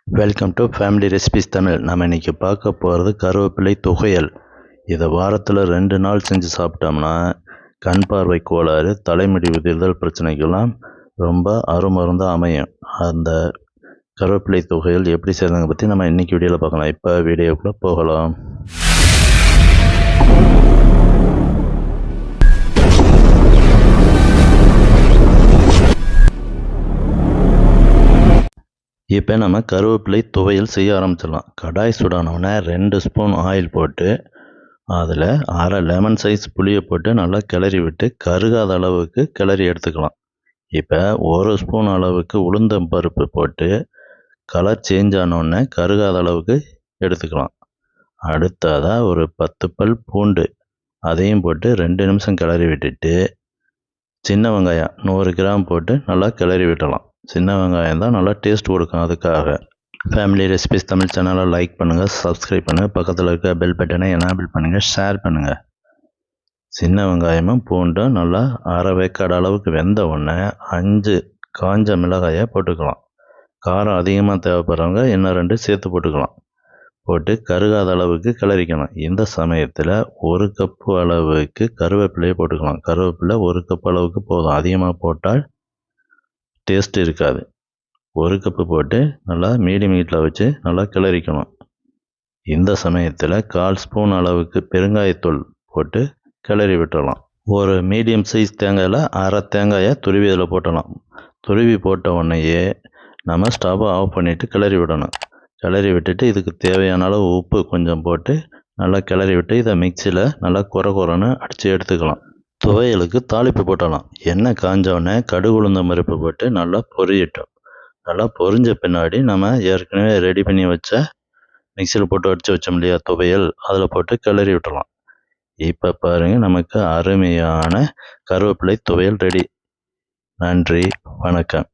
Welcome to family recipes Tamil. நம்ம இன்றைக்கி பார்க்க போகிறது கருவேப்பிலை துவையல். இதை வாரத்தில் 2 நாள் செஞ்சு சாப்பிட்டோம்னா கண் பார்வை கோளாறு, தலைமுடி உதிர்தல் பிரச்சனைக்கெல்லாம் ரொம்ப அருமருந்தாக அமையும். அந்த கருவேப்பிலை துவையல் எப்படி செய்யறதுங்க பற்றி நம்ம இன்றைக்கி வீடியோவில் பார்க்கலாம். இப்போ வீடியோக்குள்ளே போகலாம். இப்போ நம்ம கருவேப்பிலை துவையல் செய்ய ஆரம்பிச்சிடலாம். கடாய் சூடானவுடனே 2 ஸ்பூன் ஆயில் போட்டு அதில் அரை லெமன் சைஸ் புளியை போட்டு நல்லா கிளறி விட்டு கருகாத அளவுக்கு கிளறி எடுத்துக்கலாம். இப்போ 1 ஸ்பூன் அளவுக்கு உளுந்தம் பருப்பு போட்டு கலர் சேஞ்ச் ஆனோடனே கருகாத அளவுக்கு எடுத்துக்கலாம். அடுத்ததாக ஒரு 10 பல் பூண்டு அதையும் போட்டு 2 நிமிஷம் கிளறி விட்டுட்டு சின்ன வெங்காயம் 100 கிராம் போட்டு நல்லா கிளறி விட்டலாம். சின்ன வெங்காயம் தான் நல்லா டேஸ்ட் கொடுக்கும். அதுக்காக ஃபேமிலி ரெசிபிஸ் தமிழ் சேனலை லைக் பண்ணுங்கள், சப்ஸ்கிரைப் பண்ணுங்கள், பக்கத்தில் இருக்க பெல் பட்டனை எனேபிள் பண்ணுங்கள், ஷேர் பண்ணுங்கள். சின்ன வெங்காயமும் பூண்டும் நல்லா அரை வேக்காடு அளவுக்கு வெந்த உடனே 5 காஞ்ச மிளகாயை போட்டுக்கலாம். காரம் அதிகமாக தேவைப்படுறவங்க இன்னும் 2 சேர்த்து போட்டுக்கலாம். போட்டு கருகாத அளவுக்கு கிளறிக்கணும். இந்த சமயத்தில் 1 கப்பு அளவுக்கு கருவேப்பிலையை போட்டுக்கலாம். கருவேப்பிலை 1 கப் அளவுக்கு போதும், அதிகமாக போட்டால் டேஸ்ட் இருக்காது. 1 கப்பு போட்டு நல்லா மீடியம் ஹீட்டில் வச்சு நல்லா கிளறிக்கணும். இந்த சமயத்தில் 1/4 ஸ்பூன் அளவுக்கு பெருங்காயத்தூள் போட்டு கிளறி விட்டுடலாம். ஒரு மீடியம் சைஸ் தேங்காயில் அரை தேங்காயை துருவி இதில் போட்டலாம். துருவி போட்ட உடனேயே நம்ம ஸ்டவ்வை ஆஃப் பண்ணிவிட்டு கிளறி விடணும். கிளறி விட்டுட்டு இதுக்கு தேவையான அளவு உப்பு கொஞ்சம் போட்டு நல்லா கிளறி விட்டு இதை மிக்சியில் நல்லா குறைன்னு அடித்து எடுத்துக்கலாம். துவையலுக்கு தாளிப்பு போட்டலாம். எண்ணெய் காஞ்சோடனே கடுகு உளுந்தம் பருப்பு போட்டு நல்லா பொரியட்டும். நல்லா பொரிஞ்ச பின்னாடி நம்ம ஏற்கனவே ரெடி பண்ணி வச்ச மிக்சியில் போட்டு அடித்து வச்சோம் இல்லையா துவையல், அதில் போட்டு கிளறி விட்டுறலாம். இப்போ பாருங்கள், நமக்கு அருமையான கருவேப்பிலை துவையல் ரெடி. நன்றி, வணக்கம்.